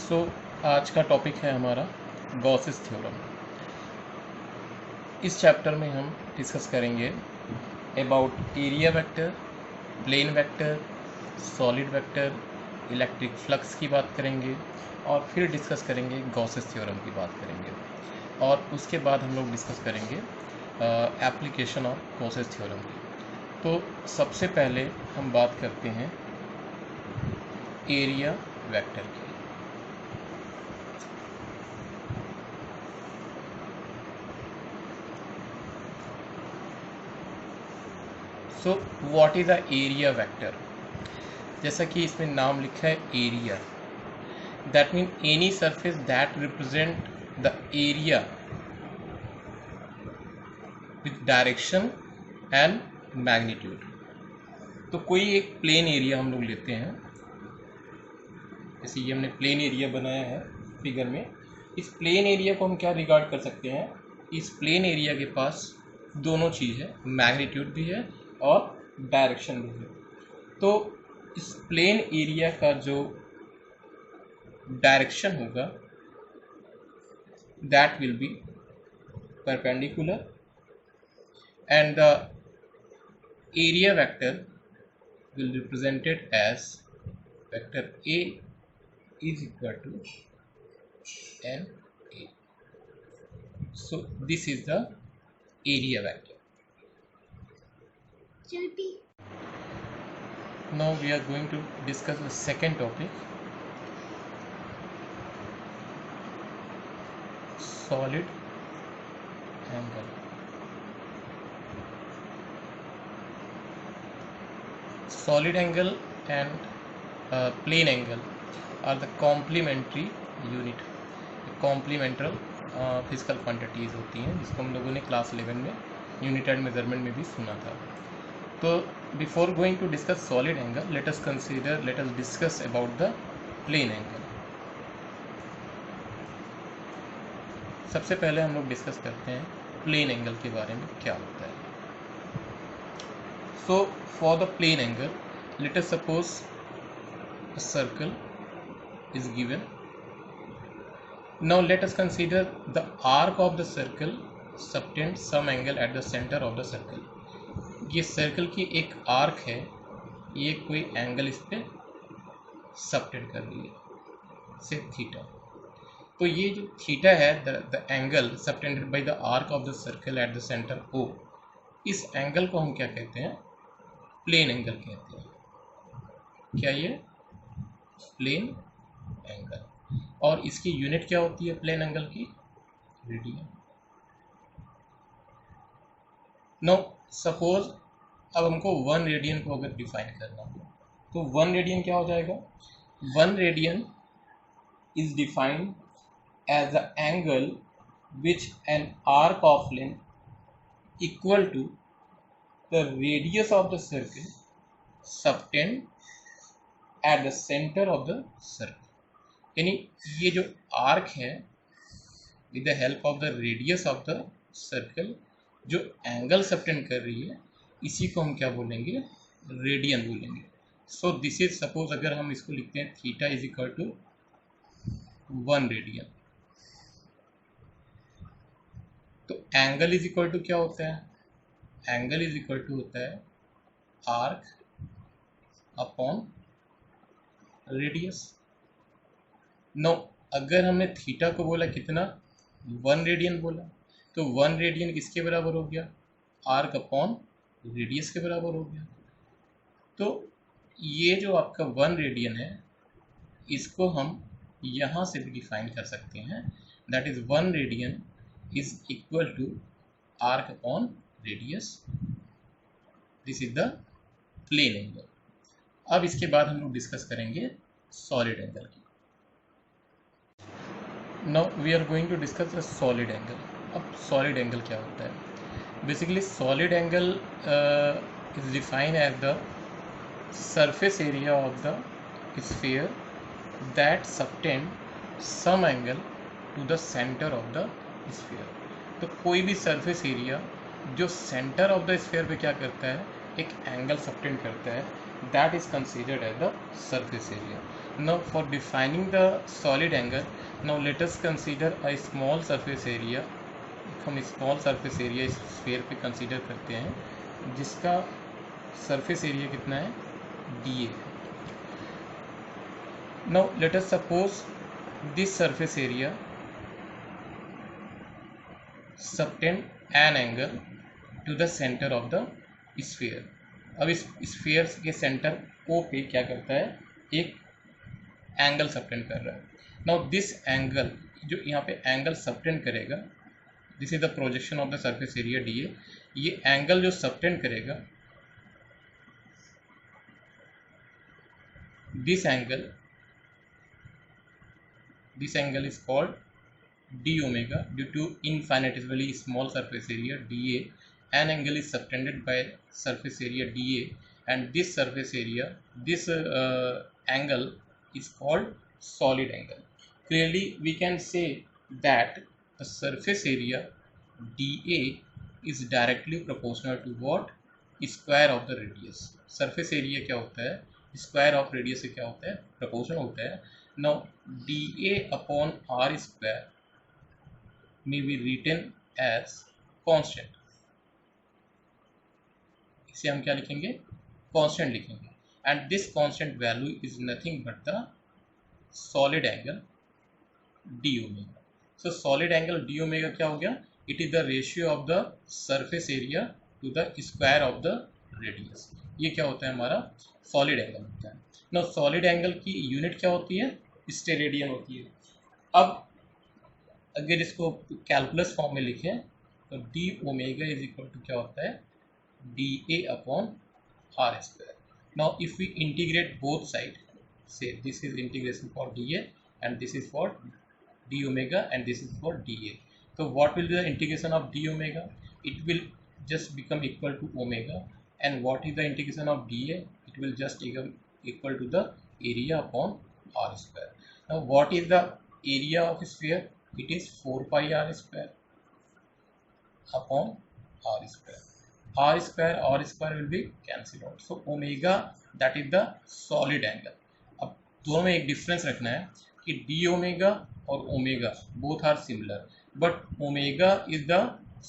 सो आज का टॉपिक है हमारा गॉसेस थ्योरम। इस चैप्टर में हम डिस्कस करेंगे about area vector, plane vector, solid vector, electric flux की बात करेंगे और फिर डिस्कस करेंगे गॉसेस थ्योरम की बात करेंगे और उसके बाद हम लोग डिस्कस करेंगे एप्लीकेशन ऑफ गॉसेस थ्योरम की। तो सबसे पहले हम बात करते हैं एरिया वेक्टर की। So what is the area vector? जैसा कि इसमें नाम लिखा है area, that mean any surface that represent the area with direction and magnitude. तो कोई एक प्लेन एरिया हम लोग लेते हैं, जैसे ये हमने प्लेन एरिया बनाया है फिगर में। इस प्लेन एरिया को हम क्या रिगार्ड कर सकते हैं? इस प्लेन एरिया के पास दोनों चीज़ है, मैग्नीट्यूड भी है और डायरेक्शन भी है। तो इस प्लेन एरिया का जो डायरेक्शन होगा that will B perpendicular and the area vector will represented as vector A is equal to n A. So this is the area vector. Now we are going to discuss the second topic, solid angle. Solid angle and plane angle are the complementary unit, complementary physical quantities होती हैं, जिसको हम लोगों ने class 11 में unit and measurement में भी सुना था। तो before going to discuss solid angle, let us discuss about the plane angle. सबसे पहले हम लोग डिस्कस करते हैं प्लेन एंगल के बारे में क्या होता है। So for the plane angle, let us suppose a circle is given. Now let us consider the arc of the circle subtends some angle at the center of the circle. ये circle की एक arc है, ये कोई angle इस पे subtend कर रही है, से थीटा। तो ये जो थीटा है, the angle subtended by the arc of the circle at the centre O, इस एंगल को हम क्या कहते हैं? प्लेन एंगल कहते हैं। क्या ये? Plane angle. और इसकी यूनिट क्या होती है प्लेन एंगल की? रेडियन। नो सपोज अब हमको 1 रेडियन को अगर डिफाइन करना हो तो 1 रेडियन क्या हो जाएगा? 1 radian is defined as the angle which an arc of length equal to the radius of the circle subtend at the center of the circle. यानी ये जो आर्क है with the help of the radius of the circle जो angle subtend कर रही है, इसी को हम क्या बोलेंगे? रेडियन बोलेंगे। सो दिस इज, सपोज अगर हम इसको लिखते हैं theta is equal to 1 radian, तो एंगल इज इक्वल टू क्या होता है? एंगल इज इक्वल टू होता है आर्क अपॉन रेडियस। नो अगर हमने थीटा को बोला कितना? 1 रेडियन बोला, तो 1 रेडियन किसके बराबर हो गया? आर्क अपॉन रेडियस के बराबर हो गया। तो ये जो आपका 1 रेडियन है, इसको हम यहाँ से भी डिफाइन कर सकते हैं, that is 1 radian is equal to arc upon radius. This is the plane angle. अब इसके बाद हम लोग डिस्कस करेंगे सॉलिड एंगल की। Now we are going to discuss the solid angle. अब सॉलिड एंगल क्या होता है? Basically solid angle is defined as the surface area of the sphere that subtend some angle to the centre of the sphere. तो कोई भी surface area जो centre of the sphere पे क्या करता है? एक एंगल सबटेंड करता है, that is considered as the surface area. Now for defining the solid angle, now let us consider a small surface area. हम स्मॉल सरफेस एरिया इस स्फीयर पे कंसीडर करते हैं जिसका सरफेस एरिया कितना है, dA. Now let us suppose this surface area subtend an angle to the center of the sphere. अब इस स्फीयर के सेंटर O पे क्या करता है, एक एंगल सबटेंड कर रहा है. नाउ दिस एंगल, जो यहाँ पे एंगल सबटेंड करेगा, this is the projection of the surface area dA. ये एंगल जो सबटेंड करेगा, this angle is called d omega due to infinitesimally small surface area dA. An angle is subtended by surface area dA, and this surface area, this angle is called solid angle. Clearly we can say that the surface area dA is directly proportional to what, square of the radius. surface area क्या होता है, square of radius से क्या होता है, proportional होता है. Now dA upon r square may be written as constant. इसे हम क्या लिखेंगे, constant लिखेंगे. And this constant value is nothing but the solid angle d omega. So solid angle d omega क्या हो गया, it is the ratio of the surface area to the square of the radius. ये क्या होता है, हमारा solid angle होता है. Now solid angle की यूनिट क्या होती है, स्टेरेडियन होती है. अब अगर इसको कैलकुलस फॉर्म में लिखें तो D omega is equal to क्या होता है, D A upon are square. Now if we integrate both side, से this is integration for D A and this is for D omega and this is for D A. तो what will be the integration of D omega, it will just become equal to omega, and what is the integration of dA, it will just become equal to the area upon r square. Now what is the area of sphere, it is 4 pi r square upon r square. R square will be cancelled out. So omega, that is the solid angle. अब दोनों में एक difference रखना है कि d omega और omega both are similar, but omega is the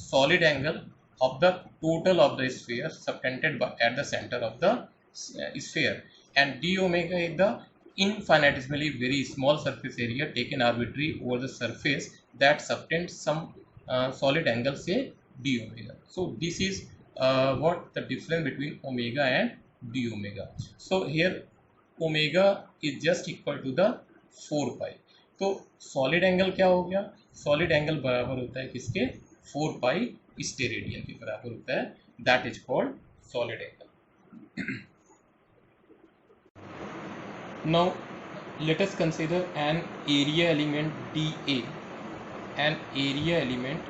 solid angle of the total of the sphere subtended by at the center of the sphere, and d omega is the infinitesimally very small surface area taken arbitrary over the surface that subtends some solid angle, say d omega. So this is what the difference between omega and d omega. So here omega is just equal to the 4 pi. तो solid angle क्या हो गया, solid angle बराबर होता है किसके, 4 pi steradian के बराबर होता है, that is called solid angle. Now let us consider an area element dA. An area element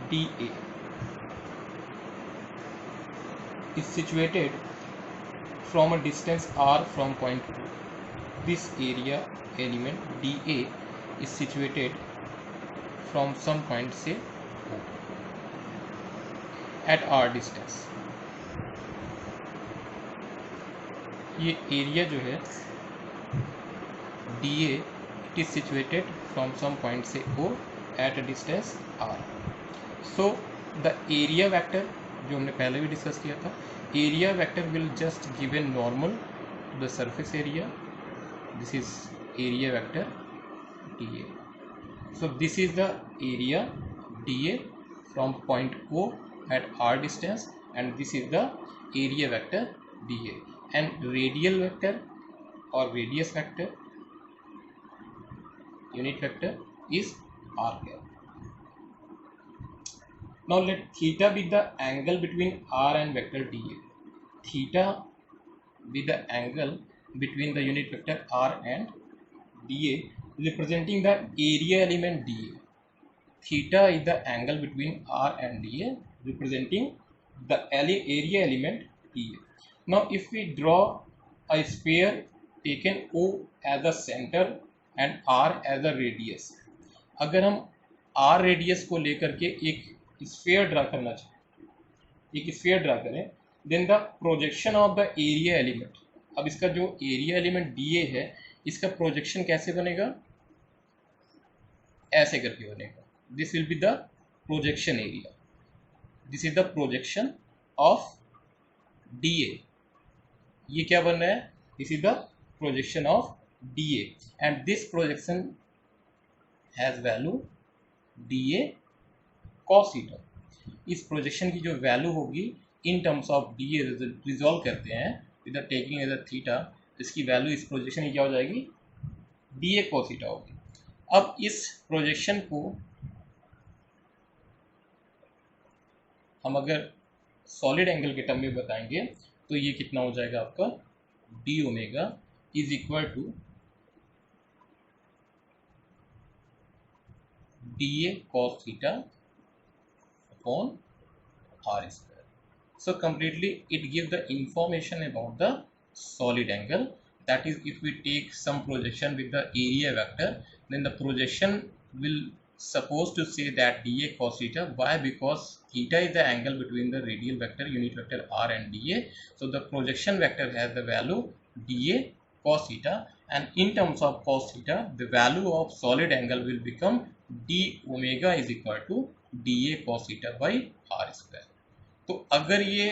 dA is situated from a distance r from point O. This area element dA is situated from some point say O at r distance. ये area जो है dA, it is situated from some point say O at a distance r. So the area vector जो हमने पहले भी discuss किया था, area vector will just give a normal to the surface area. This is area vector dA. So this is the area dA from point O at r distance, and this is the area vector dA, and radial vector or radius vector, unit vector, is r cap. Now let theta be the angle between r and vector dA. Theta be the angle between the unit vector r and dA, representing the area element dA. Theta is the angle between r and dA, representing the area element dA. Now if we draw a sphere taken O as the center and r as the radius, अगर हम r radius को लेकर के एक sphere draw करना चाहें, एक sphere draw करें then the projection of the area element. अब इसका जो एरिया एलिमेंट DA है इसका प्रोजेक्शन कैसे बनेगा, ऐसे करके बनेगा। This will be the projection area, this is the projection of DA। ये क्या बन रहा है, this is the projection of DA and this projection has value DA cos theta. इस प्रोजेक्शन की जो वैल्यू होगी in terms of DA resolve करते हैं with taking as a theta, इसकी वैल्यू इस प्रोजेक्शन की क्या हो जाएगी, DA cos थीटा होगी। अब इस प्रोजेक्शन को हम अगर सॉलिड एंगल के टर्म में बताएंगे तो ये कितना हो जाएगा आपका, d omega is equal to DA cos theta upon r square. So completely it gives the information about the solid angle. That is, if we take some projection with the area vector, then the projection will supposed to say that DA cos theta. Why? Because theta is the angle between the radial vector, unit vector r and DA. So the projection vector has the value DA cos theta, and in terms of cos theta, the value of solid angle will become d omega is equal to DA cos theta by r square. तो अगर ये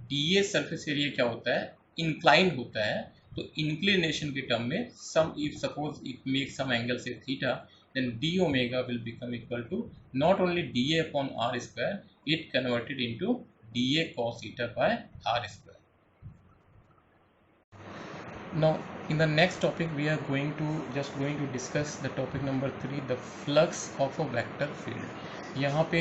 DA surface area क्या होता है, incline होता है, तो inclination के टर्म में some if suppose it make some angle से theta, then d omega will become equal to not only DA upon r square, it converted into DA cos theta by r square. Now in the next topic we are going to discuss the topic number 3, the flux of a vector field. यहाँ पे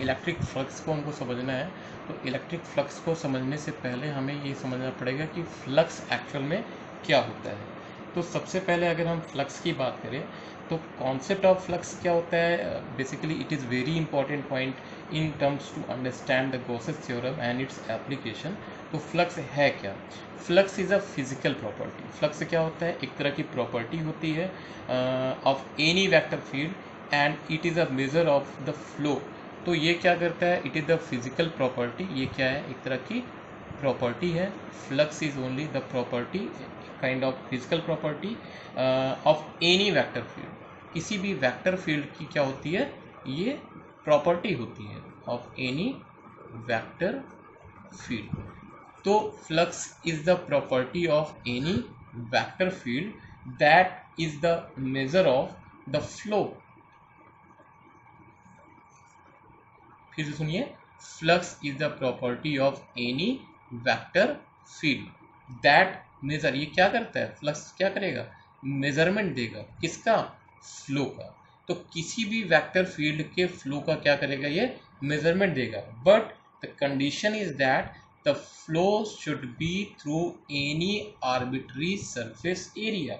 electric flux को हमको समझना है। तो electric flux को समझने से पहले हमें ये समझना पड़ेगा कि फ्लक्स एक्चुअल में क्या होता है। तो सबसे पहले अगर हम फ्लक्स की बात करें तो कॉन्सेप्ट ऑफ फ्लक्स क्या होता है, basically it is very important point in terms to understand the Gauss's theorem and its application. तो फ्लक्स है क्या, flux is a physical property. Flux क्या होता है, एक तरह की प्रॉपर्टी होती है of any vector field and it is a measure of the flow. तो ये क्या करता है, it is the physical property, ये क्या है, एक तरह की प्रॉपर्टी है। Flux is only the property, kind of physical property of any vector field. किसी भी वेक्टर फील्ड की क्या होती है, ये प्रॉपर्टी होती है ऑफ एनी वेक्टर फील्ड। तो flux is the property of any vector field that is the measure of the flow. फिर से सुनिए, flux is the property of any vector field that measure. ये क्या करता है, फ्लक्स क्या करेगा, मेजरमेंट देगा, किसका, फ्लो का। तो किसी भी वेक्टर फील्ड के फ्लो का क्या करेगा, ये मेजरमेंट देगा। But the condition is that the flow should be through any arbitrary surface area.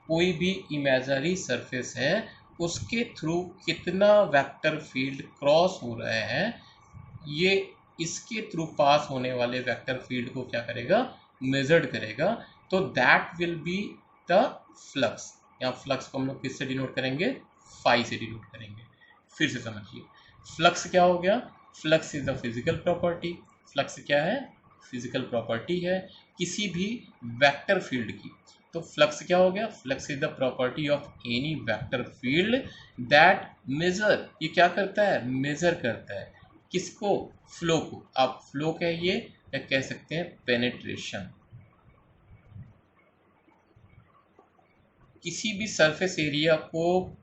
कोई भी इमेजिनरी सरफेस है उसके थ्रू कितना वेक्टर फील्ड क्रॉस हो रहा है, ये इसके थ्रू पास होने वाले वेक्टर फील्ड को क्या करेगा, मेजर्ड करेगा। तो that will be the flux. यहाँ फ्लक्स को हम लोग किससे डिनोट करेंगे, फाई से डिनोट करेंगे। फिर से समझिए, फ्लक्स क्या हो गया, flux is the physical property. Flux क्या है, फिजिकल प्रॉपर्टी है किसी भी वेक्टर फील्ड की। तो फ्लक्स क्या हो गया, flux is the property of any vector field that measure. ये क्या करता है, मेजर करता है, किसको, फ्लो को। आप फ्लो कहिए या कह सकते हैं पेनिट्रेशन। किसी भी सरफेस एरिया को,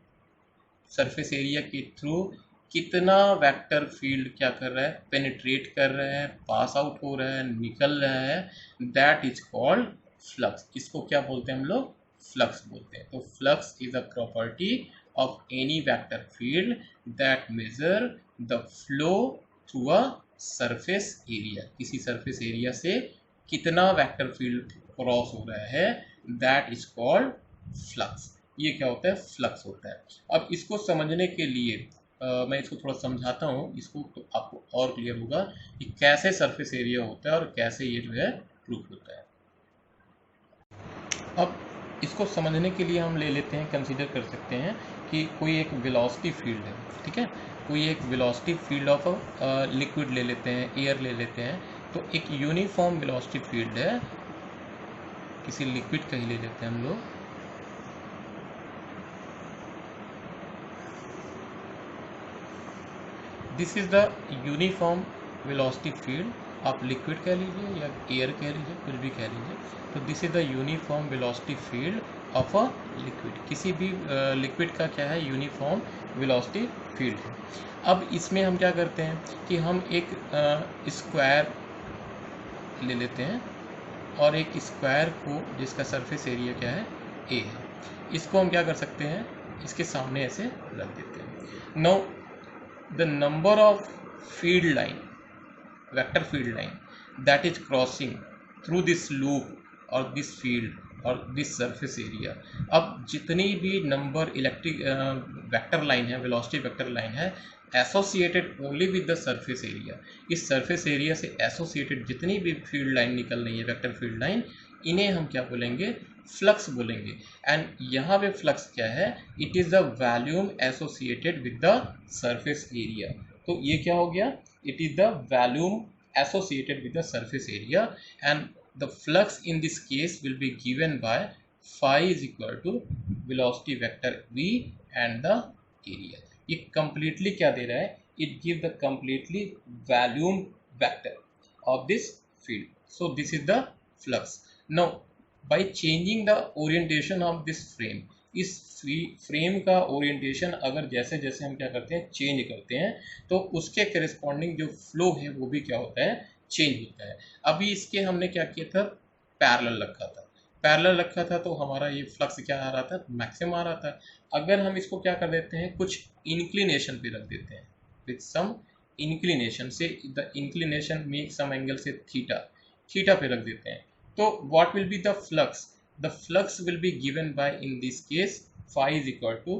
सरफेस एरिया के थ्रू कितना वेक्टर फील्ड क्या कर रहा है, पेनिट्रेट कर रहा है, पास आउट हो रहा है, निकल रहा है, दैट इज कॉल्ड फ्लक्स। इसको क्या बोलते हैं हम लोग, फ्लक्स बोलते हैं। तो flux is a property of any vector field that measure the flow through a surface area. किसी सरफेस एरिया से कितना वेक्टर फील्ड क्रॉस हो रहा है, दैट इज कॉल्ड फ्लक्स। ये क्या होता है, फ्लक्स होता है। अब इसको समझने के लिए मैं इसको थोड़ा समझाता हूँ, इसको तो आपको और क्लियर होगा कि कैसे सरफेस एरिया होता है और कैसे ये जो है प्रूफ होता है। अब इसको समझने के लिए हम ले लेते हैं, कंसीडर कर सकते हैं कि कोई एक वेलोसिटी फील्ड है, ठीक है, कोई एक वेलोसिटी फील्ड ऑफ लिक्विड ले लेते हैं, एयर ले लेते हैं। तो एक यूनिफॉर्म वेलोसिटी फील्ड है, किसी लिक्विड का ही ले लेते हैं हम लोग। This is the uniform velocity field, आप लिक्विड कह लीजिए या एयर कह लीजिए, कुछ भी कह लीजिए। तो this is the uniform velocity field of a liquid. किसी भी लिक्विड का क्या है, यूनिफॉर्म वेलोसिटी फील्ड है। अब इसमें हम क्या करते हैं कि हम एक स्क्वायर ले लेते हैं और एक स्क्वायर को जिसका सरफेस एरिया क्या है, ए है, इसको हम क्या कर सकते हैं, इसके सामने ऐसे रख देते हैं। Now the number of field line, vector field line that is crossing through this loop और दिस फील्ड और दिस सरफेस एरिया। अब जितनी भी नंबर इलेक्ट्रिक वेक्टर लाइन है, वेलोसिटी वेक्टर लाइन है, associated only with the surface area, इस surface area से associated जितनी भी फील्ड लाइन निकल रही है, वेक्टर फील्ड लाइन, इन्हें हम क्या बोलेंगे, फ्लक्स बोलेंगे। एंड यहाँ पे फ्लक्स क्या है, it is the volume associated with the surface area. तो ये क्या हो गया, it is the volume associated with the surface area, and the flux in this case will be given by phi is equal to velocity vector v and the area। ये completely क्या दे रहा है, it give the completely volume vector of this field, so this is the flux। now by changing the orientation of this frame, इस frame का orientation अगर जैसे जैसे हम क्या करते हैं, चेंज करते हैं, तो उसके करस्पॉन्डिंग जो फ्लो है वो भी क्या होता है, चेंज होता है। अभी इसके हमने क्या किया था, पैरेलल रखा था, पैरेलल रखा था तो हमारा ये फ्लक्स क्या आ रहा था, मैक्सिमम आ रहा था। अगर हम इसको क्या कर देते हैं, कुछ इंक्लिनेशन पे रख देते हैं, विथ सम इंक्लिनेशन से, the inclination make some angle से थीटा पे रख देते हैं, तो what will be the flux, the flux will be given by, in this case, phi is equal to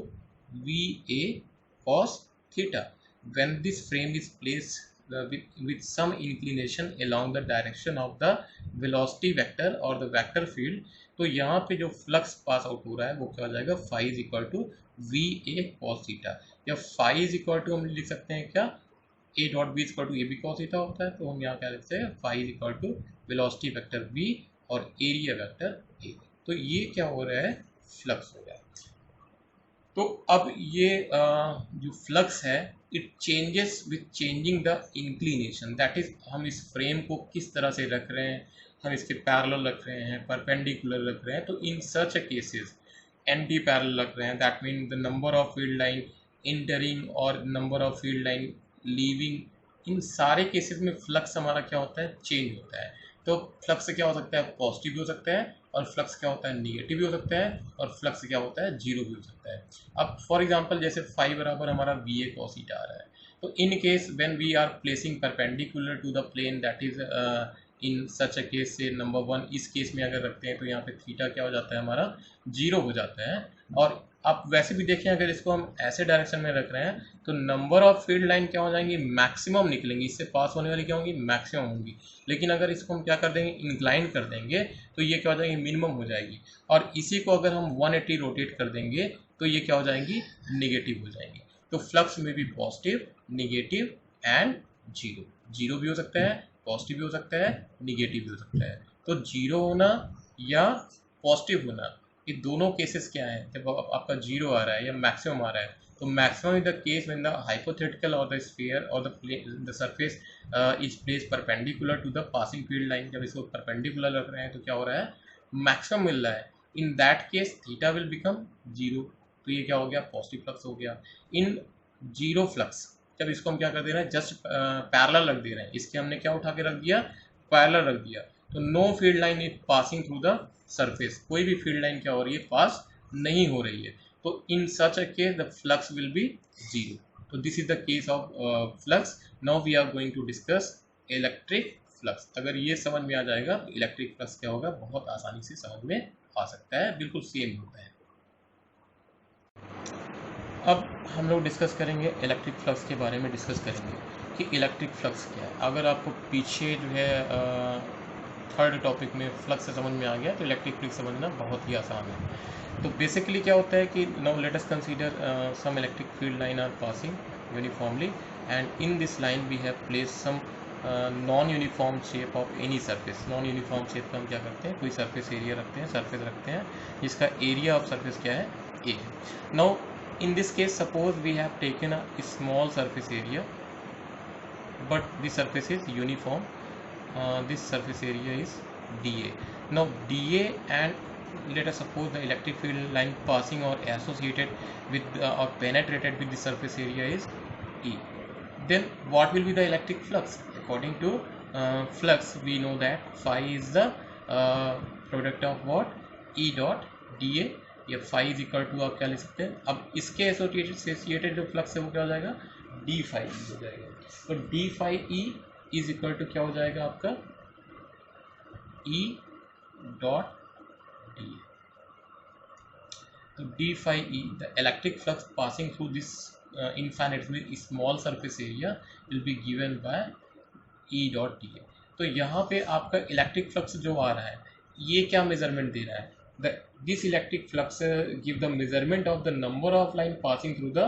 VA cos theta when this frame is placed with some inclination along the direction of the velocity vector or the vector field। तो यहाँ पे जो flux pass out हो रहा है वो क्या हो जाएगा, phi is equal to VA cos theta, या phi is equal to हम लिख सकते हैं क्या, A dot B is equal to AB cos theta होता है, तो हम यहाँ क्या लिखते हैं, phi is equal to velocity vector V और एरिया वेक्टर A। तो ये क्या हो रहा है, फ्लक्स हो रहा है। तो अब ये जो फ्लक्स है, it changes with changing the inclination, that is हम इस फ्रेम को किस तरह से रख रहे हैं, हम इसके पैरेलल रख रहे हैं, परपेंडिकुलर रख रहे हैं। तो in such cases anti parallel रख रहे हैं, that mean the number of field line entering और number of field line leaving, इन सारे केसेस में फ्लक्स हमारा क्या होता है, चेंज होता है। तो फ्लक्स क्या हो सकता है, पॉजिटिव भी हो सकता है, और फ्लक्स क्या होता है, निगेटिव भी हो सकता है, और फ्लक्स क्या होता है, जीरो भी हो सकता है। अब फॉर एग्जांपल जैसे फाई बराबर हमारा वी ए कॉस थीटा आ रहा है, तो in case when we are placing perpendicular to the plane, that is in such a case से नंबर वन, इस केस में अगर रखते हैं तो यहाँ पे थीटा क्या हो जाता है, हमारा जीरो हो जाता है। और आप वैसे भी देखें, अगर इसको हम ऐसे डायरेक्शन में रख रहे हैं तो नंबर ऑफ फील्ड लाइन क्या हो जाएंगी, मैक्सिमम निकलेंगी, इससे पास होने वाली क्या होंगी, मैक्सिमम होंगी। लेकिन अगर इसको हम क्या कर देंगे, इंक्लाइन कर देंगे, तो ये क्या हो जाएगी, मिनिमम हो जाएगी। और इसी को अगर हम 180 रोटेट कर देंगे तो ये क्या हो जाएंगी, निगेटिव हो जाएंगी। तो फ्लक्स में भी positive, negative and zero, zero भी हो सकता है, पॉजिटिव भी हो सकता है, निगेटिव भी हो सकता है। तो जीरो होना या पॉजिटिव होना, ये दोनों केसेस क्या है, जब आपका जीरो आ रहा है या मैक्सिमम आ रहा है, तो maximum is the case when the hypothetical और द स्फीयर और the surface is place perpendicular to the passing field line. जब इसको परपेंडिकुलर रख रहे हैं तो क्या हो रहा है, मैक्सिमम मिल रहा है। In that case theta will become zero, तो ये क्या हो गया, पॉजिटिव फ्लक्स हो गया। इन जीरो फ्लक्स, जब इसको हम क्या कर दे रहे हैं, जस्ट पैरेलल रख दे रहे हैं, इसके हमने क्या उठा के रख दिया, पैरेलल रख दिया, तो know field line is passing through the surface, कोई भी फील्ड लाइन क्या हो रही है, पास नहीं हो रही है। तो in such a case the flux will be zero. तो this is the case of flux. Now we are going to discuss electric flux. अगर ये समझ में आ जाएगा तो इलेक्ट्रिक फ्लक्स क्या होगा, बहुत आसानी से समझ में आ सकता है, बिल्कुल सेम होता है। अब हम लोग डिस्कस करेंगे इलेक्ट्रिक फ्लक्स के बारे में, डिस्कस करेंगे कि इलेक्ट्रिक फ्लक्स क्या है। अगर आपको पीछे जो है थर्ड टॉपिक में फ्लक्स से समझ में आ गया तो इलेक्ट्रिक फ्लक्स समझना बहुत ही आसान है। तो बेसिकली क्या होता है कि now let us consider some electric field line are passing uniformly, and in this line we have place some non uniform shape of any surface. Non uniform shape का हम क्या करते हैं, कोई सरफेस एरिया रखते हैं, सरफेस रखते हैं जिसका एरिया ऑफ सरफेस क्या है, ए है। Now in this case suppose we have taken a small surface area but the surface is uniform. This surface area is dA. Now dA, and let us suppose the electric field line passing or associated with or penetrated with the surface area is E. Then what will be the electric flux? According to flux, we know that phi is the product of what, E dot dA. या phi is equal to आप क्या लिख सकते हैं, अब इसके associated जो flux है वो क्या हो जाएगा, डी फाई हो जाएगा। तो d phi E is equal to क्या हो जाएगा आपका, ई डॉट डी। तो d phi E, the electric flux passing through this infinitely small surface area will be given by E dot d. तो यहाँ पे आपका इलेक्ट्रिक फ्लक्स जो आ रहा है ये क्या मेजरमेंट दे रहा है, this electric flux give the measurement of the number of line passing through the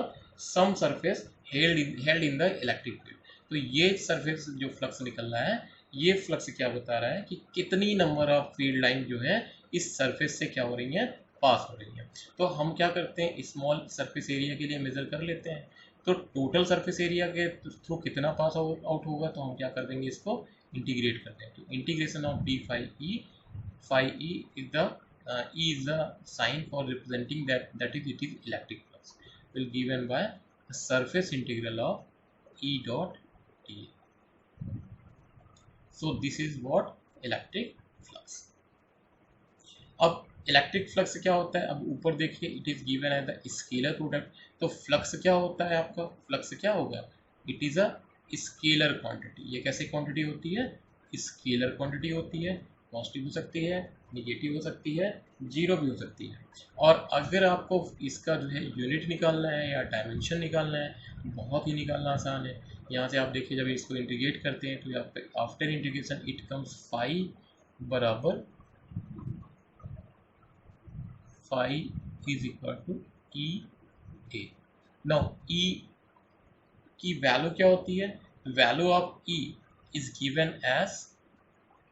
some surface held in the electric field। तो ये सरफेस जो फ्लक्स निकल रहा है, ये फ्लक्स क्या बता रहा है कि कितनी नंबर ऑफ फील्ड लाइन जो है इस सरफेस से क्या हो रही है, पास हो रही है। तो हम क्या करते हैं, स्मॉल सरफेस एरिया के लिए मेजर कर लेते हैं। तो टोटल सरफेस एरिया के थ्रू कितना पास आउट होगा, तो हम क्या कर देंगे, इसको इंटीग्रेट कर दें। तो integration of d phi E is the E is the sign for representing that is it is electric flux will given by the surface integral of E dot dA. So this is what electric flux। अब electric flux क्या होता है, अब ऊपर देखिए it is given as the scalar product. तो flux क्या होता है आपका, फ्लक्स क्या होगा, it is a scalar quantity. ये कैसे क्वांटिटी होती है, स्केलर क्वांटिटी होती है, पॉजिटिव हो सकती है, निगेटिव हो सकती है, जीरो भी हो सकती है। और अगर आपको इसका जो है यूनिट निकालना है या डायमेंशन निकालना है, बहुत ही निकालना आसान है। यहाँ से आप देखिए जब इसको इंटीग्रेट करते हैं तो after integration it comes phi बराबर phi is equal to E A. Now E की वैल्यू क्या होती है, value of E is given as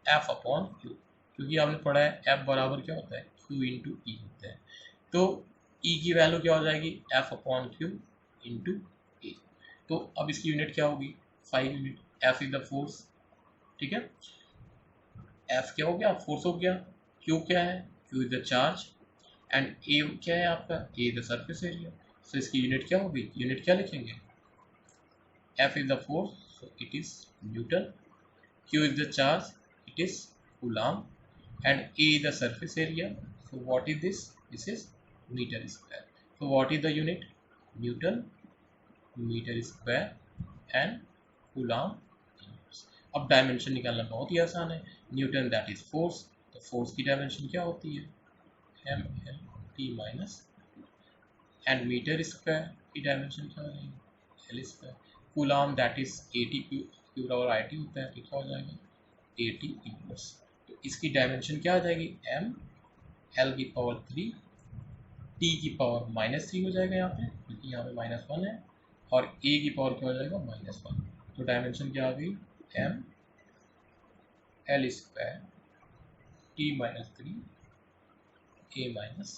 F upon Q, क्योंकि आपने पढ़ा है एफ बराबर क्या होता है, क्यू इंटू ई होता है। तो ई की वैल्यू क्या हो जाएगी, एफ अपॉन क्यू इंटू ए। तो अब इसकी यूनिट क्या होगी, 5 unit. F is the force, ठीक है, एफ क्या हो गया, फोर्स हो गया। क्यू क्या है, Q is the charge, and A क्या है आपका, A the surface area. So इसकी यूनिट क्या होगी, यूनिट क्या लिखेंगे, F is the force, so it is newton, Q is the charge, it is coulomb, and A is the surface area. So what is this, this is meter square. So what is the unit, Newton meter square and coulomb inverse। अब dimension निकालना बहुत ही आसान है, newton that is force, तो force की dimension क्या होती है, M L T minus, and metre square की डायमेंशन क्या हो जाएगी, L square. Coulomb that is A T, Q और आई टी होता है, तो क्या हो जाएगा, ए टी इनवर्स। तो इसकी डायमेंशन क्या आ जाएगी, एम एल की पावर 3 टी की पावर -3 हो जाएगा यहाँ पे, क्योंकि यहाँ पे -1 है, और ए की पावर क्या हो जाएगा, -1। तो डायमेंशन क्या आ गई, M L square T -3 A minus.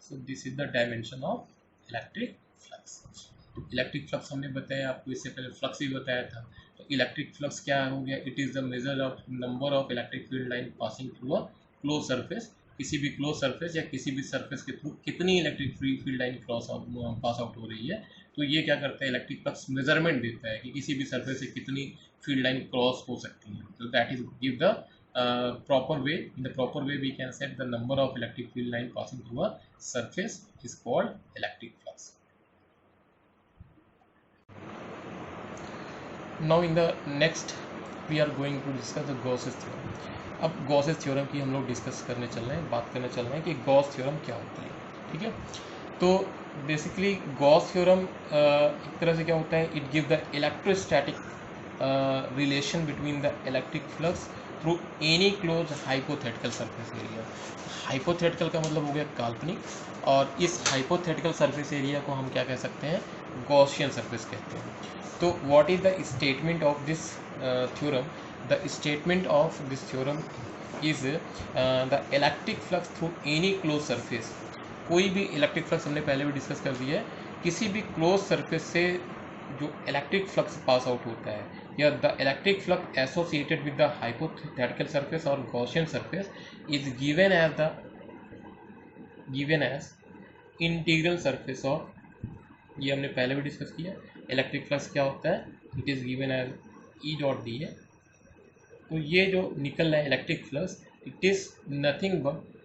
So this is the dimension of electric flux. Electric flux हमने बताया आपको, इससे पहले फ्लक्स ही बताया था। तो इलेक्ट्रिक फ्लक्स क्या हो गया, it is the measure of number of electric field line passing through a close surface. किसी भी क्लोज सरफेस या किसी भी सरफेस के थ्रू कितनी electric field line pass out हो रही है, तो ये क्या करता है, इलेक्ट्रिक फ्लक्स मेजरमेंट देता है कि किसी भी सरफेस से कितनी फील्ड लाइन क्रॉस हो सकती है। तो that is give the proper way, in the proper way we can set the number of electric field line passing through a surface is called electric flux। Now in the next we are going to discuss the Gauss's theorem। अब Gauss's theorem की हम लोग discuss करने चल रहे हैं, बात करने चल रहे हैं कि Gauss theorem क्या होती है, ठीक है। तो बेसिकली Gauss theorem एक तरह से क्या होता है, it give the electrostatic relation between the electric flux through any close hypothetical surface area. Hypothetical का मतलब हो गया काल्पनिक, और इस हाइपोथेटिकल सरफेस एरिया को हम क्या कह सकते हैं, गॉसियन सरफेस कहते हैं। तो what is the statement of this theorem, the statement of this theorem is the electric flux through any closed surface. कोई भी इलेक्ट्रिक फ्लक्स हमने पहले भी डिस्कस कर दिया है, किसी भी क्लोज सरफेस से जो इलेक्ट्रिक फ्लक्स पास आउट होता है, या the electric flux associated with the hypothetical surface और Gaussian surface is given as integral surface of, ये हमने पहले भी डिस्कस किया, इलेक्ट्रिक फ्लक्स क्या होता है, it is given as E dot d है। तो ये जो निकल रहा है electric flux, it is nothing but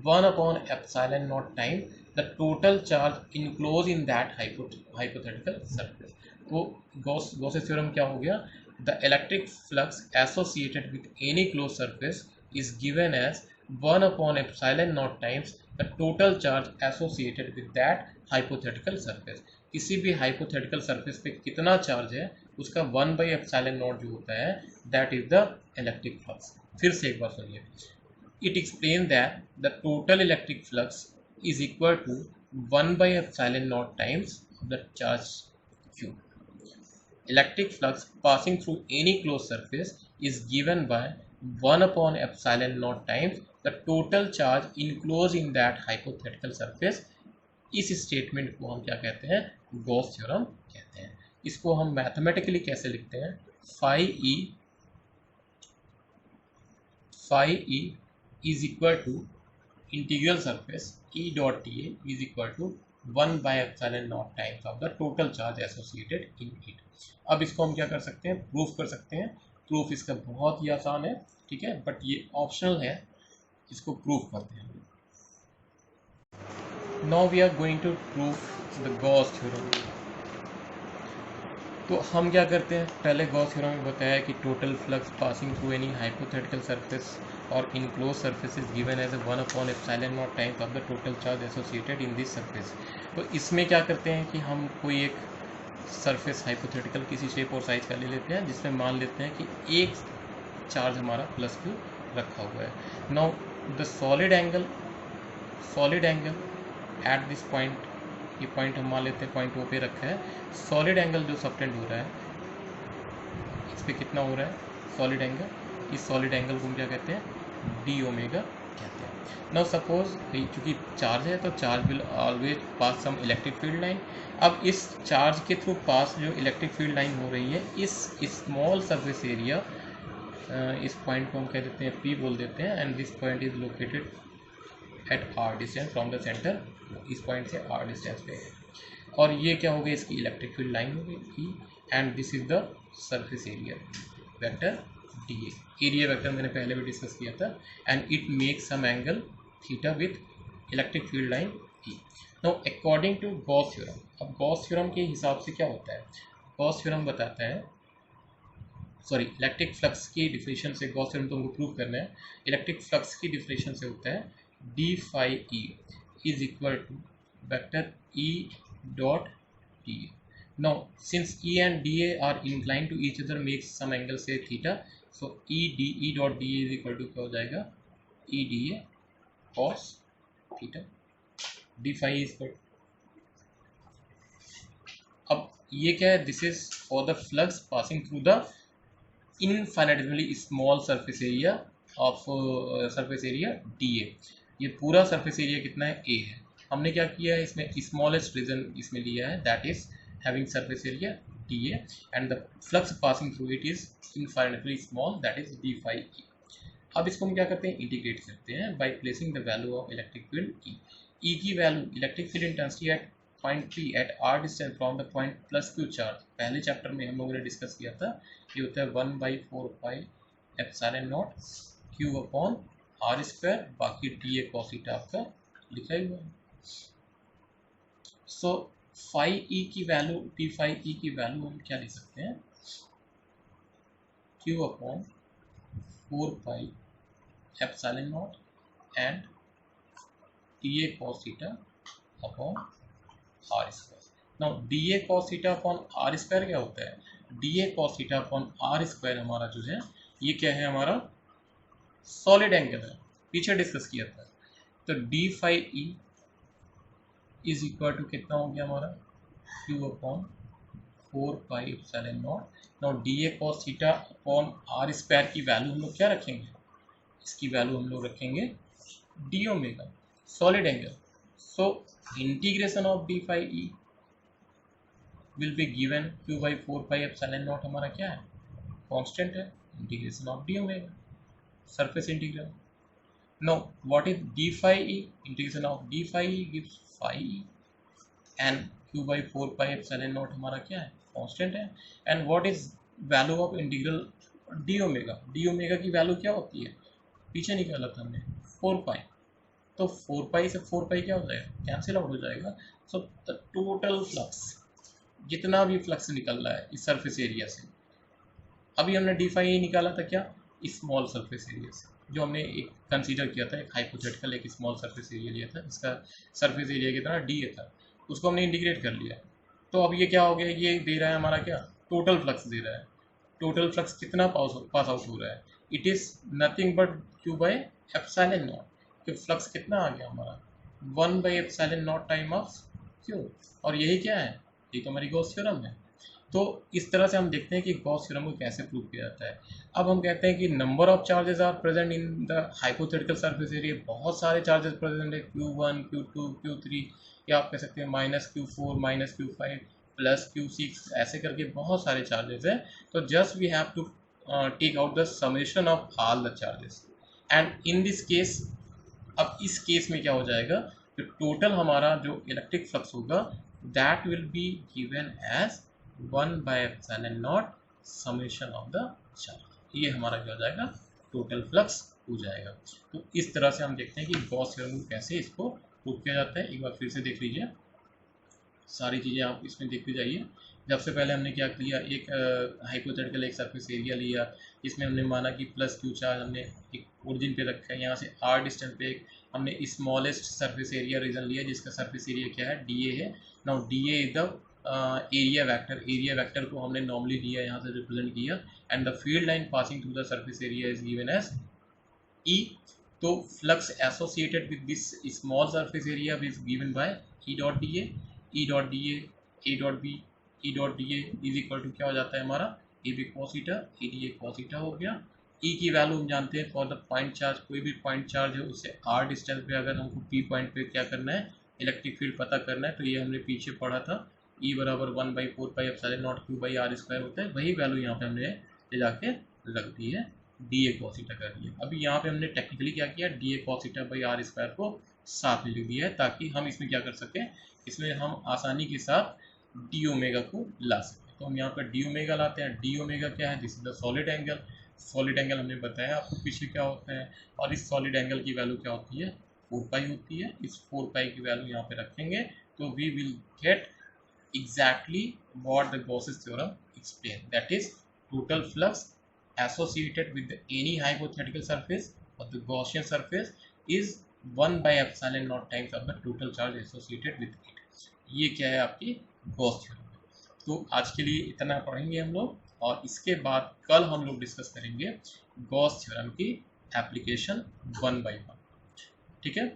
1/epsilon naught time the total charge enclose in that hypothetical surface. तो गॉस थ्योरम क्या हो गया, the electric flux associated with any close surface is given as 1/epsilon naught times the total charge associated with that hypothetical surface. किसी भी hypothetical surface पे कितना charge है उसका 1/epsilon naught जो होता है, that is the electric flux. फिर से एक बार सुनिए, it explains that the total electric flux is equal to 1/epsilon naught times the charge q. Electric flux passing through any closed surface is given by 1/epsilon naught times the total charge enclosed in that hypothetical surface. इस statement को हम क्या कहते हैं, Gauss theorem कहते हैं। इसको हम मैथमेटिकली कैसे लिखते हैं, phi e is equal to integral surface E dot dA is equal to 1/epsilon naught times of the total charge associated in it. अब इसको हम क्या कर सकते हैं, प्रूफ कर सकते हैं। प्रूफ इसका बहुत ही आसान है, ठीक है, बट ये ऑप्शनल है, इसको प्रूफ करते हैं। Now we are going to proof the Gauss theorem. तो हम क्या करते हैं, पहले गॉस थ्योरम में बताया कि total flux passing through any hypothetical surface और enclose surface is given as 1/epsilon naught times of the total charge associated in this surface. तो इसमें क्या करते हैं कि हम कोई एक सरफेस हाइपोथेटिकल किसी शेप और साइज का ले लेते हैं, जिसमें मान लेते हैं कि एक चार्ज हमारा +q रखा हुआ है। Now the solid angle at this point, ये पॉइंट हम मान लेते हैं पॉइंट ओ पे रखा है। सॉलिड एंगल जो सबटेंड हो रहा है, इस पर कितना हो रहा है सॉलिड एंगल, इस सॉलिड एंगल को हम क्या कहते हैं, डी ओमेगा कहते हैं। नाउ सपोज चूँकि चार्ज है तो charge will always pass some electric field line. अब इस चार्ज के थ्रू पास जो इलेक्ट्रिक फील्ड लाइन हो रही है, इस स्मॉल सरफेस एरिया, इस पॉइंट को हम कह देते हैं P बोल देते हैं, and this point is located at r distance from the centre, इस पॉइंट से r डिस्टेंस पे है। और ये क्या हो गई, इसकी इलेक्ट्रिक फील्ड लाइन हो गई E, and this is the surface area vector dA। Area vector मैंने पहले भी डिस्कस किया था, and it makes some angle theta with electric field line E। Now according to Gauss theorem, अब Gauss theorem के हिसाब से क्या होता है, गॉस थ्योरम बताता है, सॉरी इलेक्ट्रिक फ्लक्स की डिफिनेशन से, गॉस थ्योरम तो हमको प्रूव करना है, इलेक्ट्रिक फ्लक्स की डिफिनेशन से होता है d phi e is equal to vector E dot dA. Now since E and dA are inclined to each other makes some angle say theta, so E dot dA is equal to क्या हो जाएगा, E dA cos theta, d phi is equal। अब ये क्या है, this is for the flux passing through the infinitely small surface area of surface area dA। ये पूरा surface area कितना है, A है। हमने क्या किया है, इसमें स्मॉलेस्ट रीजन इसमें लिया है, that is having surface area dA, and the flux passing through it is infinitely small, that is d phi E। अब इसको हम क्या करते हैं, इंटीग्रेट करते हैं by placing the value of electric field E की value electric field intensity at point P at r distance from the point +q charge, पहले चैप्टर में हम लोगों ने डिस्कस किया था, ये होता है 1/4 pi epsilon naught q upon r square, बाकी dA cos थीटा आपका लिखा ही हुआ है। सो phi e की वैल्यू, d phi e की वैल्यू हम क्या लिख सकते हैं, q upon 4 pi epsilon naught and dA cos theta upon r square. Now dA cos theta upon r square क्या होता है, dA cos theta upon r square हमारा जो है, ये क्या है, हमारा सॉलिड एंगल है, पीछे डिस्कस किया था। तो d phi e इज इक्वल टू कितना हो गया हमारा, q upon 4 pi epsilon naught. Now D A cos theta upon are square की वैल्यू हम लोग क्या रखेंगे, इसकी वैल्यू हम लोग रखेंगे d omega solid angle. So integration of d phi E will be given Q by 4 pi epsilon naught हमारा क्या है, कांस्टेंट है, integration of D omega surface integral. Now what is d phi e? Integration of d phi e gives phi e and q by 4 pi epsilon naught हमारा क्या है, constant है। and what is value of integral d omega, d omega की value क्या होती है, पीछे निकाला था हमने 4 पाई, तो 4 पाई से 4 पाई क्या हो जाएगा, कैंसिल आउट हो जाएगा। सो द टोटल फ्लक्स, जितना भी फ्लक्स निकल रहा है इस सरफेस एरिया से, अभी हमने डी फाई ई निकाला था क्या, स्मॉल सरफेस एरिया से, जो हमने एक कंसीडर किया था, एक हाइपोथेटिकल एक स्मॉल सरफेस एरिया लिया था, इसका सरफेस एरिया कितना डी ए था, उसको हमने इंटीग्रेट कर लिया। तो अब ये क्या हो गया, ये दे रहा है हमारा क्या, टोटल फ्लक्स दे रहा है। टोटल फ्लक्स कितना पास आउट हो रहा है, it is nothing but Q by epsilon not. कि फ्लक्स कितना आ गया हमारा 1 by epsilon not time of Q, और यही क्या है, ये तो हमारी गॉस थ्योरम है। तो इस तरह से हम देखते हैं कि गॉस थ्योरम को कैसे प्रूव किया जाता है। अब हम कहते हैं कि number of charges are present in the hypothetical surface area, बहुत सारे चार्जेस प्रेजेंट है, Q1 Q2 Q3, या आप कह सकते हैं -Q4 -Q5 +Q6, ऐसे करके बहुत सारे चार्जेस हैं। तो just we have to take out the summation of all the charges and in this case, अब इस केस में क्या हो जाएगा, तो टोटल हमारा जो इलेक्ट्रिक फ्लक्स होगा that will be given as 1 by epsilon naught summation of the charge, ये हमारा क्या हो जाएगा, टोटल फ्लक्स हो जाएगा। तो इस तरह से हम देखते हैं कि गॉस थ्योरम को कैसे इसको प्रूव किया जाता है। एक बार फिर से देख लीजिए, सारी चीज़ें आप इसमें देखते जाइए। सबसे पहले हमने क्या किया, एक हाइपोथेटिकल एक सरफेस एरिया लिया, इसमें हमने माना कि प्लस क्यू चार्ज हमने एक ओरिजिन पे रखा है, यहाँ से आर डिस्टेंस पे एक हमने स्मॉलेस्ट सरफेस एरिया रीजन लिया जिसका सरफेस एरिया क्या है, डी ए है। Now D A is the area vector, area vector को हमने नॉर्मली लिया, यहाँ से रिप्रेजेंट किया, and the field line passing through the surface area is given as E. तो flux associated with this small surface area is given by E dot D A, E dot D A dot B, E dot D A is equal to क्या हो जाता है हमारा, A B cos theta, A D A cos theta हो गया। ई की value हम जानते हैं फॉर द पॉइंट चार्ज, कोई भी पॉइंट चार्ज है उससे आर डिस्टेंस पे अगर हमको पी पॉइंट पे क्या करना है, इलेक्ट्रिक फील्ड पता करना है, तो ये हमने पीछे पढ़ा था, ई बराबर 1 by 4 pi epsilon naught Q by r square होता है, वही वैल्यू यहाँ पे हमने ले जाके रख दी है, डी ए कॉस थीटा कर दिया। अभी यहाँ पे हमने टेक्निकली क्या किया, d A cos theta by r square को साथ में लिख दिया है, ताकि हम इसमें क्या कर सकें, इसमें हम आसानी के साथ डी ओमेगा को ला सकें। तो हम यहाँ पर डी ओमेगा लाते हैं, डी ओमेगा क्या है, this is the solid angle. Solid angle हमने बताया आपको पीछे क्या होता है, और इस सॉलिड एंगल की वैल्यू क्या होती है, 4 पाई होती है। इस 4 पाई की वैल्यू यहाँ पे रखेंगे तो we will get exactly what the Gauss's theorem explains, that is total flux associated with any hypothetical surface or the Gaussian surface is 1 by epsilon naught times of the total charge associated with it। ये क्या है आपकी Gauss theorem. तो आज के लिए इतना पढ़ेंगे हम लोग, और इसके बाद कल हम लोग डिस्कस करेंगे गॉस थ्योरम की एप्लीकेशन 1 by 1। ठीक है।